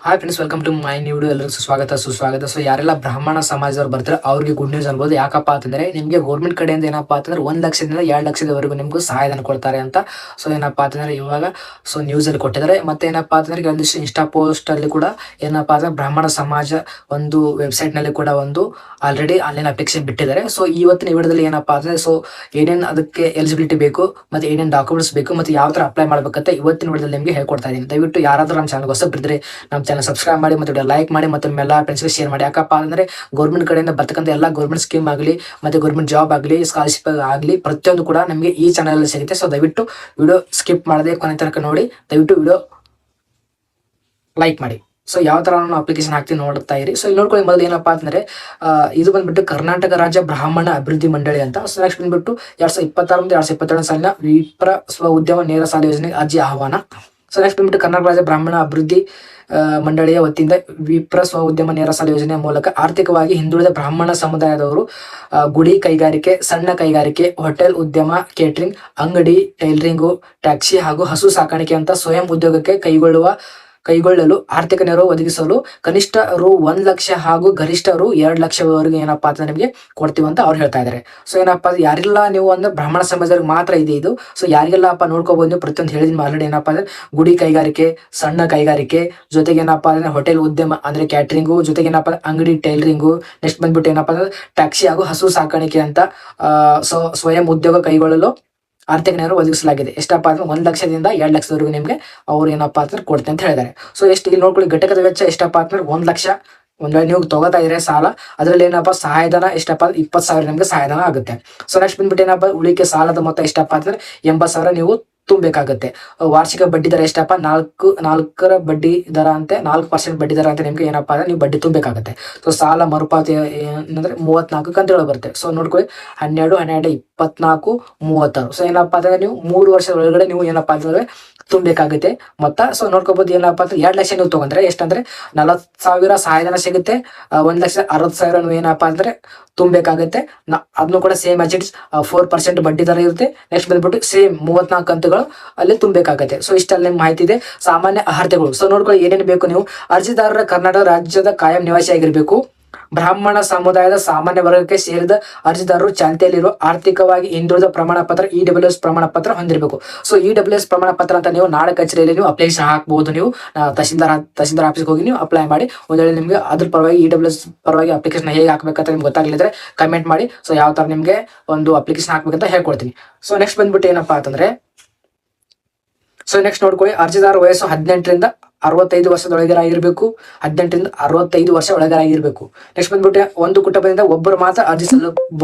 Hi friends, welcome to my new video. ಎಲ್ಲರಿಗೂ ಸುಸ್ವಾಗತ. So ಯಾರೆಲ್ಲ ಬ್ರಾಹ್ಮಣ ಸಮಾಜದವ್ರು ಬರ್ತಾರೆ ಅವ್ರಿಗೆ ಗುಡ್ ನ್ಯೂಸ್ ಅನ್ಬೋದು. ಯಾಕಪ್ಪ ಅಂತಂದ್ರೆ ನಿಮಗೆ ಗೌರ್ಮೆಂಟ್ ಕಡೆಯಿಂದ ಏನಪ್ಪಾ ಅಂತಂದ್ರೆ 1 ಲಕ್ಷದಿಂದ 2 ಲಕ್ಷದವರೆಗೂ ನಿಮ್ಗೂ ಸಹಾಯಧನ ಕೊಡ್ತಾರೆ ಅಂತ. ಸೊ ಏನಪ್ಪಾ ಅಂತಂದ್ರೆ ಇವಾಗ ನ್ಯೂಸ್ ಅಲ್ಲಿ ಕೊಟ್ಟಿದ್ದಾರೆ. ಮತ್ತೆ ಏನಪ್ಪಾ ಅಂತಂದ್ರೆ ಕೆಲವೊಂದಿಷ್ಟು ಇನ್ಸ್ಟಾ ಪೋಸ್ಟ್ ಅಲ್ಲಿ ಕೂಡ ಏನಪ್ಪಾ ಅಂದ್ರೆ ಬ್ರಾಹ್ಮಣ ಸಮಾಜ ಒಂದು ವೆಬ್ಸೈಟ್ ನಲ್ಲಿ ಕೂಡ ಒಂದು ಆಲ್ರೆಡಿ ಆನ್ಲೈನ್ ಅಪ್ಲಿಕೇಶನ್ ಬಿಟ್ಟಿದ್ದಾರೆ. ಸೊ ಇವತ್ತಿನ ವಿಡಿಯೋದಲ್ಲಿ ಏನಪ್ಪಾ ಅಂದ್ರೆ ಏನೇನು ಅದಕ್ಕೆ ಎಲಿಜಿಬಿಲಿಟಿ ಬೇಕು, ಮತ್ತೆ ಏನೇನು ಡಾಕ್ಯುಮೆಂಟ್ಸ್ ಬೇಕು, ಮತ್ತೆ ಯಾವ ತರ ಅಪ್ಲೈ ಮಾಡ್ಬೇಕಂತ ಇವತ್ತಿನ ವಿಡಿಯೋದಲ್ಲಿ ನಿಮಗೆ ಹೇಳ್ಕೊಡ್ತಾ ಇದ್ದೀನಿ. ದಯವಿಟ್ಟು ಯಾರಾದ್ರೂ ನಮ್ಮ ಚಾನಲ್ ಹೊಸಬ್ರಿದ್ರೆ ನಮ್ಮ ಚಾನಲ್ ಸಬ್ಸ್ಕ್ರೈಬ್ ಮಾಡಿ, ಮತ್ತೆ ಲೈಕ್ ಮಾಡಿ, ಮತ್ತೆ ಎಲ್ಲ ಫ್ರೆಂಡ್ಸ್ಗೆ ಶೇರ್ ಮಾಡಿ. ಯಾಕಪ್ಪ ಅಂದ್ರೆ ಗೌರ್ಮೆಂಟ್ ಕಡೆಯಿಂದ ಬರ್ತಕ್ಕಂಥ ಎಲ್ಲ ಗೌರ್ಮೆಂಟ್ ಸ್ಕೀಮ್ ಆಗಲಿ, ಮತ್ತೆ ಗೌರ್ಮೆಂಟ್ ಜಾಬ್ ಆಗಲಿ, ಸ್ಕಾಲರ್ಶಿಪ್ ಆಗಲಿ, ಪ್ರತಿಯೊಂದು ಕೂಡ ನಮಗೆ ಈ ಚಾನಲ್ ಅಲ್ಲಿ ಸಿಗುತ್ತೆ. ಸೊ ದಯವಿಟ್ಟು ವಿಡಿಯೋ ಸ್ಕಿಪ್ ಮಾಡದೆ ಕೊನೆ ತನಕ ನೋಡಿ. ದಯವಿಟ್ಟು ವಿಡಿಯೋ ಲೈಕ್ ಮಾಡಿ. ಸೊ ಯಾವ ತರ ನಾನು ಅಪ್ಲಿಕೇಶನ್ ಹಾಕ್ತೀನಿ ನೋಡ್ತಾ ಇರಿ. ಸೊ ಇಲ್ಲಿ ನೋಡ್ಕೊಳ್ಳಿ, ಮೊದಲು ಏನಪ್ಪಾ ಅಂತಂದ್ರೆ ಇದು ಬಂದ್ಬಿಟ್ಟು ಕರ್ನಾಟಕ ರಾಜ್ಯ ಬ್ರಾಹ್ಮಣ ಅಭಿವೃದ್ಧಿ ಮಂಡಳಿ ಅಂತ. ಸೊ ನೆಕ್ಸ್ಟ್ ಬಂದ್ಬಿಟ್ಟು 2026-2027 ಸಾಲಿನ ವಿಪ್ರ ಸ್ವ ಉದ್ಯಮ ನೇರ ಸಾಲ ಯೋಜನೆಗೆ ಅರ್ಜಿ ಆಹ್ವಾನ. ಸೊ ನೆಕ್ಸ್ಟ್ ಬಂದ್ಬಿಟ್ಟು ಕರ್ನಾಟಕ ರಾಜ್ಯ ಬ್ರಾಹ್ಮಣ ಅಭಿವೃದ್ಧಿ ಮಂಡಳಿಯ ವತಿಯಿಂದ ವಿಪ್ರ ಸ್ವ ಉದ್ಯಮ ನೇರ ಸಾಲ ಯೋಜನೆಯ ಮೂಲಕ ಆರ್ಥಿಕವಾಗಿ ಹಿಂದುಳಿದ ಬ್ರಾಹ್ಮಣ ಸಮುದಾಯದವರು ಗುಡಿ ಕೈಗಾರಿಕೆ, ಸಣ್ಣ ಕೈಗಾರಿಕೆ, ಹೋಟೆಲ್ ಉದ್ಯಮ, ಕೇಟರಿಂಗ್, ಅಂಗಡಿ, ಟೈಲರಿಂಗು, ಟ್ಯಾಕ್ಸಿ ಹಾಗೂ ಹಸು ಸಾಕಾಣಿಕೆ ಅಂತ ಸ್ವಯಂ ಉದ್ಯೋಗಕ್ಕೆ ಕೈಗೊಳ್ಳಲು ಆರ್ಥಿಕ ನೆರವು ಒದಗಿಸಲು ಕನಿಷ್ಠ ರು 1 ಲಕ್ಷ ಹಾಗೂ ಗರಿಷ್ಠ ರು 2 ಲಕ್ಷವರೆಗೂ ಏನಪ್ಪಾ ಅಂತ ನಿಮಗೆ ಕೊಡ್ತೀವಿ ಅಂತ ಅವ್ರು ಹೇಳ್ತಾ ಇದ್ದಾರೆ. ಸೊ ಏನಪ್ಪಾ ಯಾರಿಲ್ಲ ನೀವು ಅಂದ್ರೆ ಬ್ರಾಹ್ಮಣ ಸಮಾಜದವ್ರಿಗೆ ಮಾತ್ರ ಇದೆ ಇದು. ಸೊ ಯಾರಿಗೆಲ್ಲಪ್ಪ ನೋಡ್ಕೋಬಹುದು ನೀವು, ಪ್ರತಿಯೊಂದು ಹೇಳಿದ್ವಿ ಆಲ್ರೆಡಿ. ಏನಪ್ಪಾ ಅಂದ್ರೆ ಗುಡಿ ಕೈಗಾರಿಕೆ, ಸಣ್ಣ ಕೈಗಾರಿಕೆ, ಜೊತೆಗೆ ಏನಪ್ಪಾ ಅಂದ್ರೆ ಹೋಟೆಲ್ ಉದ್ಯಮ ಅಂದ್ರೆ ಕ್ಯಾಟರಿಂಗು, ಜೊತೆಗೆ ಏನಪ್ಪಾ ಅಂಗಡಿ, ಟೈಲರಿಂಗು, ನೆಕ್ಸ್ಟ್ ಬಂದ್ಬಿಟ್ಟು ಏನಪ್ಪಾ ಅಂದ್ರೆ ಟ್ಯಾಕ್ಸಿ ಹಾಗೂ ಹಸು ಸಾಕಾಣಿಕೆ ಅಂತ ಸ್ವಯಂ ಉದ್ಯೋಗ ಕೈಗೊಳ್ಳಲು ಆರ್ಥಿಕ ನೆರವು ಒದಗಿಸಲಾಗಿದೆ. ಎಷ್ಟಪ್ಪ ಅಂದ್ರೆ 1 ಲಕ್ಷದಿಂದ 2 ಲಕ್ಷದವರೆಗೂ ನಿಮ್ಗೆ ಅವ್ರು ಏನಪ್ಪಾ ಅಂದ್ರೆ ಕೊಡ್ತೆ ಅಂತ ಹೇಳಿದ್ದಾರೆ. ಸೊ ಎಷ್ಟು ಇಲ್ಲಿ ನೋಡ್ಕೊಳ್ಳಿ, ಘಟಕದ ವೆಚ್ಚ ಎಷ್ಟಪ್ಪ ಅಂದ್ರೆ 1 ಲಕ್ಷ. ಒಂದ್ ವೇಳೆ ನೀವು ತಗೋತಾ ಇದ್ರೆ ಸಾಲ, ಅದ್ರಲ್ಲಿ ಏನಪ್ಪಾ ಸಹಾಯಧನ ಎಷ್ಟಪ್ಪ ಅಂದ್ರೆ 20,000 ನಿಮ್ಗೆ ಸಹಾಯಧನ ಆಗುತ್ತೆ. ಸೊ ನೆಕ್ಸ್ಟ್ ಬಂದ್ಬಿಟ್ಟು ಏನಪ್ಪಾ ಉಳಿಕೆ ಸಾಲದ ಮೊತ್ತ ಎಷ್ಟಪ್ಪ ಅಂದ್ರೆ 80,000 ನೀವು ತುಂಬಬೇಕಾಗುತ್ತೆ. ವಾರ್ಷಿಕ ಬಡ್ಡಿ ದರ ಎಷ್ಟಪ್ಪ 4 ಬಡ್ಡಿ ದರ ಅಂತೆ 4% ಬಡ್ಡಿ ದರ ಅಂತ ನಿಮ್ಗೆ ಏನಪ್ಪಾ ಅಂದ್ರೆ ನೀವು ಬಡ್ಡಿ ತುಂಬಬೇಕಾಗುತ್ತೆ. ಸೊ ಸಾಲ ಮರುಪಾವತಿ ಏನಂದ್ರೆ 34 ಕಂತುಗಳು ಬರುತ್ತೆ. ಸೊ ನೋಡ್ಕೊಳ್ಳಿ 12, 12, 24, 36. ಸೊ ಏನಪ್ಪಾ ಅಂದ್ರೆ ನೀವು 3 ವರ್ಷದ ಒಳಗಡೆ ನೀವು ಏನಪ್ಪಾ ಅಂತಂದ್ರೆ ತುಂಬಬೇಕಾಗುತ್ತೆ ಮೊತ್ತ. ಸೊ ನೋಡ್ಕೋಬಹುದು ಏನಪ್ಪಾ ಅಂದ್ರೆ 2 ಲಕ್ಷ ನೀವು ತಗೊಂಡ್ರೆ ಎಷ್ಟಂದ್ರೆ 40,000 ಸಹಾಯಧನ ಸಿಗುತ್ತೆ. 1,60,000 ನೀವು ಏನಪ್ಪಾ ಅಂದ್ರೆ ತುಂಬಬೇಕಾಗುತ್ತೆ. ಅದನ್ನು ಕೂಡ ಸೇಮ್ ಅಜಿಟ್ಸ್ 4% ಬಡ್ಡಿ ದರ ಇರುತ್ತೆ. ನೆಕ್ಸ್ಟ್ ಬಂದ್ಬಿಟ್ಟು ಸೇಮ್ 34 ಕಂತುಗಳು ಅಲ್ಲಿ ತುಂಬಬೇಕಾಗುತ್ತೆ. ಸೊ ಇಷ್ಟಲ್ಲಿ ಮಾಹಿತಿ ಇದೆ. ಸಾಮಾನ್ಯ ಅರ್ಹತೆಗಳು ಸೊ ನೋಡ್ಕೊಳ್ಳಿ ಏನೇನು ಬೇಕು ನೀವು. ಅರ್ಜಿದಾರರ ಕರ್ನಾಟಕ ರಾಜ್ಯದ ಕಾಯಂ ನಿವಾಸಿ ಆಗಿರ್ಬೇಕು. ಬ್ರಾಹ್ಮಣ ಸಮುದಾಯದ ಸಾಮಾನ್ಯ ವರ್ಗಕ್ಕೆ ಸೇರಿದ ಅರ್ಜಿದಾರರು ಚಾಲ್ತಿಯಲ್ಲಿರುವ ಆರ್ಥಿಕವಾಗಿ ಹಿಂದುಳಿದ ಪ್ರಮಾಣ ಪತ್ರ EWS ಪ್ರಮಾಣ ಪತ್ರ ಹೊಂದಿರಬೇಕು. ಸೊ EWS ಪ್ರಮಾಣ ಪತ್ರ ಅಂತ ನೀವು ನಾಡ ಕಚೇರಿಯಲ್ಲಿ ನೀವು ಅಪ್ಲಿಕೇಶನ್ ಹಾಕಬಹುದು. ನೀವು ತಹಸೀಲ್ದಾರ್ ಆಫೀಸ್ಗೆ ಹೋಗಿ ನೀವು ಅಪ್ಲೈ ಮಾಡಿ. ಒಂದ್ ವೇಳೆ ನಿಮ್ಗೆ ಅದ್ರ ಪರವಾಗಿ EWS ಪರವಾಗಿ ಅಪ್ಲಿಕೇಶನ್ ಹೇಗೆ ಹಾಕ್ಬೇಕಂತ ನಿಮ್ಗೆ ಗೊತ್ತಾಗಲಿದ್ರೆ ಕಮೆಂಟ್ ಮಾಡಿ. ಸೊ ಯಾವ ತರ ನಿಮ್ಗೆ ಒಂದು ಅಪ್ಲಿಕೇಶನ್ ಹಾಕ್ಬೇಕಂತ ಹೇಳ್ಕೊಡ್ತೀನಿ. ಸೊ ನೆಕ್ಸ್ಟ್ ಬಂದ್ಬಿಟ್ಟು ಏನಪ್ಪಾ ಅಂತಂದ್ರೆ ನೆಕ್ಸ್ಟ್ ನೋಡ್ಕೊಳ್ಳಿ, ಅರ್ಜಿದಾರ ವಯಸ್ಸು 18ರಿಂದ 65 ವರ್ಷದೊಳಗರಾಗಿರ್ಬೇಕು. 18ರಿಂದ 65 ವರ್ಷ ಒಳಗರಾಗಿರ್ಬೇಕು. ನೆಕ್ಸ್ಟ್ ಬಂದ್ಬಿಟ್ಟು ಒಂದು ಕುಟುಂಬದಿಂದ ಒಬ್ಬರು ಮಾತ್ರ ಅರ್ಜಿ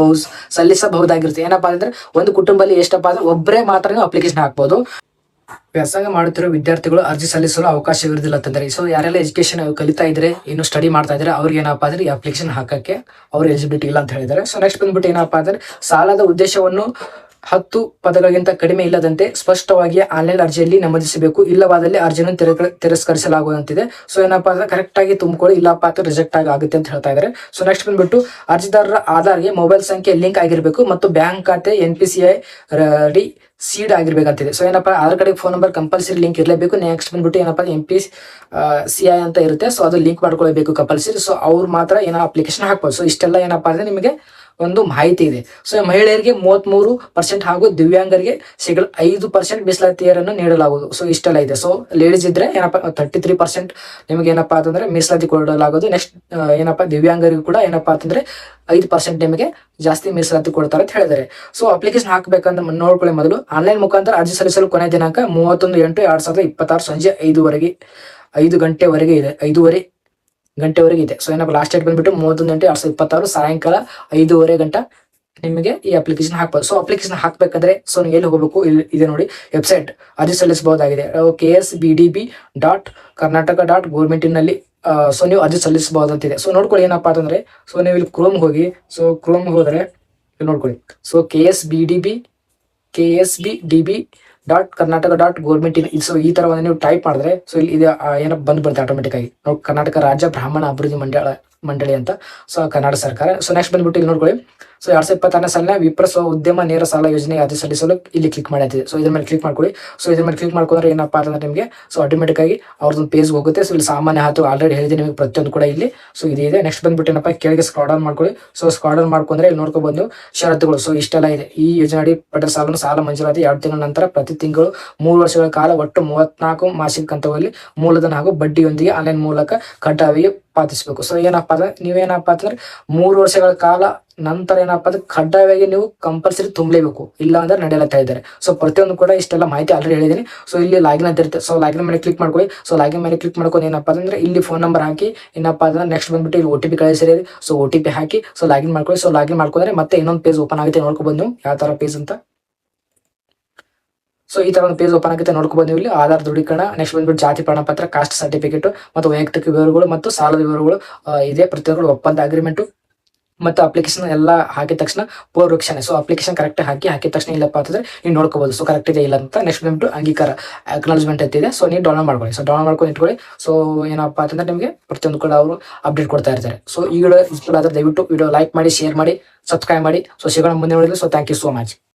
ಸಲ್ಲಿಸಬಹುದಾಗಿರುತ್ತೆ. ಏನಪ್ಪಾ ಅಂದ್ರೆ ಒಂದು ಕುಟುಂಬದಲ್ಲಿ ಎಷ್ಟಪ್ಪಾ ಅಂದ್ರೆ ಒಬ್ಬರೇ ಮಾತ್ರ ನೀವು ಅಪ್ಲಿಕೇಶನ್ ಹಾಕ್ಬಹುದು. ವ್ಯಾಸಂಗ ಮಾಡುತ್ತಿರುವ ವಿದ್ಯಾರ್ಥಿಗಳು ಅರ್ಜಿ ಸಲ್ಲಿಸಲು ಅವಕಾಶವಿರುವುದಿಲ್ಲ ಅಂತಂದ್ರೆ. ಸೊ ಯಾರೆಲ್ಲ ಎಜುಕೇಶನ್ ಕಲಿತಾ ಇದ್ರೆ, ಇನ್ನು ಸ್ಟಡಿ ಮಾಡ್ತಾ ಇದ್ರೆ ಅವ್ರಿಗೆ ಏನಪ್ಪಾ ಅಂದ್ರೆ ಈ ಅಪ್ಲಿಕೇಶನ್ ಹಾಕಕ್ಕೆ ಅವ್ರ ಎಲಿಜಿಬಿಲಿಟಿ ಇಲ್ಲ ಅಂತ ಹೇಳಿದ್ದಾರೆ. ಸೊ ನೆಕ್ಸ್ಟ್ ಬಂದ್ಬಿಟ್ಟು ಏನಪ್ಪಾ ಅಂದ್ರೆ ಸಾಲದ ಉದ್ದೇಶವನ್ನು 10 ಪದಗಳಿಗಿಂತ ಕಡಿಮೆ ಇಲ್ಲದಂತೆ ಸ್ಪಷ್ಟವಾಗಿ ಆನ್ಲೈನ್ ಅರ್ಜಿಯಲ್ಲಿ ನಮೂದಿಸಬೇಕು. ಇಲ್ಲವಾದಲ್ಲಿ ಅರ್ಜಿಯನ್ನು ತಿರಸ್ಕರಿಸಲಾಗುವಂತಿದೆ. ಸೊ ಏನಪ್ಪಾ ಅಂದ್ರೆ ಕರೆಕ್ಟ್ ಆಗಿ ತುಂಬಿಕೊಳ್ಳಿ, ಇಲ್ಲಪ್ಪ ಅಂತ ರಿಜೆಕ್ಟ್ ಆಗುತ್ತೆ ಅಂತ ಹೇಳ್ತಾ ಇದ್ದಾರೆ. ಸೊ ನೆಕ್ಸ್ಟ್ ಬಂದ್ಬಿಟ್ಟು ಅರ್ಜಿದಾರರ ಆಧಾರ್ಗೆ ಮೊಬೈಲ್ ಸಂಖ್ಯೆ ಲಿಂಕ್ ಆಗಿರಬೇಕು ಮತ್ತು ಬ್ಯಾಂಕ್ ಖಾತೆ NPCI ಸೀಡ್ ಆಗಿರ್ಬೇಕಂತಿದೆ. ಸೊ ಏನಪ್ಪಾ Aadhaar card phone number compulsory link ಇರಲೇಬೇಕು. ನೆಕ್ಸ್ಟ್ ಬಂದ್ಬಿಟ್ಟು ಏನಪ್ಪಾ NPCI ಅಂತ ಇರುತ್ತೆ. ಸೊ ಅದು ಲಿಂಕ್ ಮಾಡ್ಕೊಳ್ಬೇಕು ಕಂಪಲ್ಸರಿ. ಸೊ ಅವ್ರು ಮಾತ್ರ ಏನೋ ಅಪ್ಲಿಕೇಶನ್ ಹಾಕ್ಬೋದು. ಸೊ ಇಷ್ಟೆಲ್ಲ ಏನಪ್ಪಾ ಅಂದ್ರೆ ನಿಮಗೆ ಒಂದು ಮಾಹಿತಿ ಇದೆ. ಸೊ ಮಹಿಳೆಯರಿಗೆ 33% ಹಾಗೂ ದಿವ್ಯಾಂಗರಿಗೆ 5% ಮೀಸಲಾತಿಯನ್ನು ನೀಡಲಾಗುವುದು. ಸೊ ಇಷ್ಟೆಲ್ಲ ಇದೆ. ಸೊ ಲೇಡೀಸ್ ಇದ್ರೆ ಏನಪ್ಪಾ 33% ನಿಮಗೆ ಏನಪ್ಪಾ ಅಂತಂದ್ರೆ ಮೀಸಲಾತಿ ಕೊಡಲಾಗುವುದು. ನೆಕ್ಸ್ಟ್ ಏನಪ್ಪಾ ದಿವ್ಯಾಂಗರಿಗೂ ಕೂಡ ಏನಪ್ಪಾ ಅಂತಂದ್ರೆ 5% ನಿಮಗೆ ಜಾಸ್ತಿ ಮೀಸಲಾತಿ ಕೊಡ್ತಾರೆ ಅಂತ ಹೇಳಿದ್ದಾರೆ. ಸೊ ಅಪ್ಲಿಕೇಶನ್ ಹಾಕ್ಬೇಕಂತ ನೋಡ್ಕೊಳ್ಳಿ. ಮೊದಲು ಆನ್ಲೈನ್ ಮುಖಾಂತರ ಅರ್ಜಿ ಸಲ್ಲಿಸಲು ಕೊನೆಯ ದಿನಾಂಕ 31/8/2026 ಸಂಜೆ 5 ಗಂಟೆವರೆಗೆ ಇದೆ. 5:30 ಗಂಟೆವರೆಗೆ ಇದೆ. ಸೊ ಏನಪ್ಪ ಲಾಸ್ಟ್ ಡೇಟ್ ಬಂದ್ಬಿಟ್ಟು 31/8/2026 ಸಾಯಂಕಾಲ 5:30 ಗಂಟೆ ನಿಮಗೆ ಈ ಅಪ್ಲಿಕೇಶನ್ ಹಾಕ್ಬೋದು. ಸೊ ಅಪ್ಲಿಕೇಶನ್ ಹಾಕ್ಬೇಕಂದ್ರೆ ಸೊ ನೀವು ಎಲ್ಲಿ ಹೋಗಬೇಕು, ಇದೆ ನೋಡಿ ವೆಬ್ಸೈಟ್, ಅರ್ಜಿ ಸಲ್ಲಿಸಬಹುದಾಗಿದೆ. KSBDB.Karnataka.Government ಸೊ ನೀವು ಅರ್ಜಿ ಸಲ್ಲಿಸಬಹುದಂತಿದೆ. ಸೊ ನೋಡ್ಕೊಳ್ಳಿ ಏನಪ್ಪಾ ಅಂತಂದ್ರೆ ಸೊ ನೀವು ಇಲ್ಲಿ ಕ್ರೋಮ್ ಹೋಗಿ. ಸೊ ಕ್ರೋಮ್ ಹೋದ್ರೆ ಇಲ್ಲಿ ನೋಡ್ಕೊಳ್ಳಿ. ಸೊ KSBDB .kernataka.government ಸೊ ಈ ತರ ಒಂದು ನೀವು ಟೈಪ್ ಮಾಡಿದ್ರೆ ಸೊ ಇಲ್ಲಿ ಇದು ಏನೋ ಬಂದ್ಬಿಡುತ್ತೆ ಆಟೋಮೆಟಿಕ್ ಆಗಿ. ನಾವು ಕರ್ನಾಟಕ ರಾಜ್ಯ ಬ್ರಾಹ್ಮಣ ಅಭಿವೃದ್ಧಿ ಮಂಡಳಿ ಅಂತ, ಸೊ ಕರ್ನಾಟಕ ಸರ್ಕಾರ. ಸೊ ನೆಕ್ಸ್ಟ್ ಬಂದ್ಬಿಟ್ಟು ಇಲ್ಲಿ ನೋಡ್ಕೊಳ್ಳಿ, ಸೊ 2026ನೇ ಸಾಲಿನ ವಿಪ್ರ ಸ್ವ ಉದ್ಯಮ ನೇರ ಸಾಲ ಯೋಜನೆ ಅರ್ಜಿ ಸಲ್ಲಿಸಲು ಇಲ್ಲಿ ಕ್ಲಿಕ್ ಮಾಡಿದೆ. ಸೊ ಇದ್ರ ಮೇಲೆ ಕ್ಲಿಕ್ ಮಾಡ್ಕೊಳ್ಳಿ. ಸೊ ಇದ್ರ ಮೇಲೆ ಕ್ಲಿಕ್ ಮಾಡ್ಕೊಂಡ್ರೆ ಏನಪ್ಪಾ ಅಂತಂದ್ರೆ ನಿಮಗೆ ಸೊ ಆಟೋಮೆಟಿಕ್ ಆಗಿ ಅವ್ರದ್ದು ಪೇಜ್ ಹೋಗುತ್ತೆ. ಸೊ ಇಲ್ಲಿ ಸಾಮಾನ್ಯ ಹಾತು ಆಲ್ರೆಡಿ ಹೇಳಿದೆ ನಿಮಗೆ ಪ್ರತಿಯೊಂದು ಕೂಡ ಇಲ್ಲಿ ಸೊ ಇದೆ. ನೆಕ್ಸ್ಟ್ ಬಂದ್ಬಿಟ್ಟು ಏನಪ್ಪಾ ಕೆಳಗೆ ಸ್ಕ್ರಾಲ್ ಡೌನ್ ಮಾಡ್ಕೊಳ್ಳಿ. ಸೊ ಸ್ಕ್ರಾಲ್ ಡೌನ್ ಮಾಡ್ಕೊಂಡ್ರೆ ಇಲ್ಲಿ ನೋಡ್ಕೊಬಹುದು ಷರತ್ತುಗಳು. ಸೊ ಇಷ್ಟೆಲ್ಲ ಇದೆ. ಈ ಯೋಜನೆ ಅಡಿ ಪಡೆದ ಸಾಲವನ್ನು ಸಾಲ ಮಂಜೂರಾತಿ 2 ತಿಂಗಳ ನಂತರ ಪ್ರತಿ ತಿಂಗಳು 3 ವರ್ಷಗಳ ಕಾಲ ಒಟ್ಟು 34 ಮಾಸಿಕ ಕಂತುಗಳಲ್ಲಿ ಮೂಲಧನ ಹಾಗೂ ಬಡ್ಡಿಯೊಂದಿಗೆ ಆನ್ಲೈನ್ ಮೂಲಕ ಕಡ್ಡಾಯವಾಗಿ ಪಾವತಿಸಬೇಕು. ಸೊ ಏನಪ್ಪಾ ಅಂದ್ರೆ ನೀವೇನಪ್ಪಾ ಅಂತಂದ್ರೆ 3 ವರ್ಷಗಳ ಕಾಲ ನಂತರ ಏನಪ್ಪಾ ಅಂದ್ರೆ ಕಡ್ಡಾಯವಾಗಿ ನೀವು ಕಂಪಲ್ಸರಿ ತುಂಬಲೇಬೇಕು, ಇಲ್ಲ ಅಂದ್ರೆ ನಡೆಯಲ್ಲ ಇದ್ದಾರೆ. ಸೊ ಪ್ರತಿಯೊಂದು ಕೂಡ ಇಷ್ಟೆಲ್ಲ ಮಾಹಿತಿ ಆಲ್ರೆಡಿ ಹೇಳಿದೀನಿ. ಸೊ ಇಲ್ಲಿ ಲಾಗಿನ್ ಅಂತ ಇರುತ್ತೆ. ಸೊ ಲಾಗಿನ್ ಮೇಲೆ ಕ್ಲಿಕ್ ಮಾಡ್ಕೊಳ್ಳಿ. ಸೊ ಲಾಗಿನ್ ಮೇಲೆ ಕ್ಲಿಕ್ ಮಾಡ್ಕೊಂಡು ಏನಪ್ಪಾ ಅಂದ್ರೆ ಇಲ್ಲಿ ಫೋನ್ ನಂಬರ್ ಹಾಕಿ ಏನಪ್ಪಾ ಅಂದ್ರೆ ನೆಕ್ಸ್ಟ್ ಬಂದ್ಬಿಟ್ಟು ಇಲ್ಲಿ OTP ಕಳಿಸಿರಿ. ಸೊ OTP ಹಾಕಿ ಸೊ ಲಾಗಿನ್ ಮಾಡ್ಕೊಳ್ಳಿ. ಸೊ ಲಾಗಿನ್ ಮಾಡ್ಕೊಂಡ್ರೆ ಮತ್ತೆ ಇನ್ನೊಂದು ಪೇಜ್ ಓಪನ್ ಆಗುತ್ತೆ. ನೋಡ್ಕೊಬಹುದು ನೀವು ಯಾವ ತರ ಪೇಜ್ ಅಂತ. ಸೊ ಈ ತರ ಒಂದು ಪೇಜ್ ಓಪನ್ ಆಗುತ್ತೆ. ನೋಡ್ಕೊಬಹುದು ಇಲ್ಲಿ ಆಧಾರ್ ದೃಢೀಕರಣ, ನೆಕ್ಸ್ಟ್ ಬಂದ್ಬಿಟ್ಟು ಜಾತಿ ಪ್ರಮಾಣ ಪತ್ರ, ಕಾಸ್ಟ್ ಸರ್ಟಿಫಿಕೇಟ್ ಮತ್ತು ವೈಯಕ್ತಿಕ ವಿವರಗಳು ಮತ್ತು ಸಾಲದ ವಿವರಗಳು ಇದೆ. ಪ್ರತಿಯೊಂದು ಒಪ್ಪಂದ ಅಗ್ರಿಮೆಂಟ್ ಮತ್ತು ಅಪ್ಲಿಕೇಶನ್ ಎಲ್ಲ ಹಾಕಿದ ತಕ್ಷಣ ಪೂರ್ವಕ್ಷಣೆ. ಸೊ ಅಪ್ಲಿಕೇಶನ್ ಕರೆಕ್ಟ್ ಹಾಕಿದ ತಕ್ಷಣ ಇಲ್ಲಪ್ಪ ಅಂತಂದ್ರೆ ನೀವು ನೋಡ್ಕೋಬಹುದು ಸೊ ಕರೆಕ್ಟ್ ಇದೆ ಇಲ್ಲ ಅಂತ. ನೆಕ್ಸ್ಟ್ ಬಂದ್ಬಿಟ್ಟು ಅಂಗೀಕಾರ ಅಕ್ನಾಲಜ್ಮೆಂಟ್ ಅಂತಿದೆ. ಸೊ ನೀವು ಡೌನ್ಲೋಡ್ ಮಾಡ್ಕೊಳ್ಳಿ. ಸೊ ಡೌನ್ಲೋಡ್ ಮಾಡ್ಕೊಂಡು ಇಟ್ಕೊಳ್ಳಿ. ಸೊ ಏನಪ್ಪಾ ಅಂತಂದ್ರೆ ನಿಮಗೆ ಪ್ರತಿಯೊಂದು ಕೂಡ ಅವರು ಅಪ್ಡೇಟ್ ಕೊಡ್ತಾ ಇರ್ತಾರೆ. ಸೊ ಈ ವಿಡಿಯೋ ಇಷ್ಟ ಆದ್ರೆ ದಯವಿಟ್ಟು ವಿಡಿಯೋ ಲೈಕ್ ಮಾಡಿ, ಶೇರ್ ಮಾಡಿ, ಸಬ್ಸ್ಕ್ರೈಬ್ ಮಾಡಿ. ಸೊ ಸಿಗೋಣ ಮುಂದೆ ನೋಡಿದ್ರೆ. So thank you so much.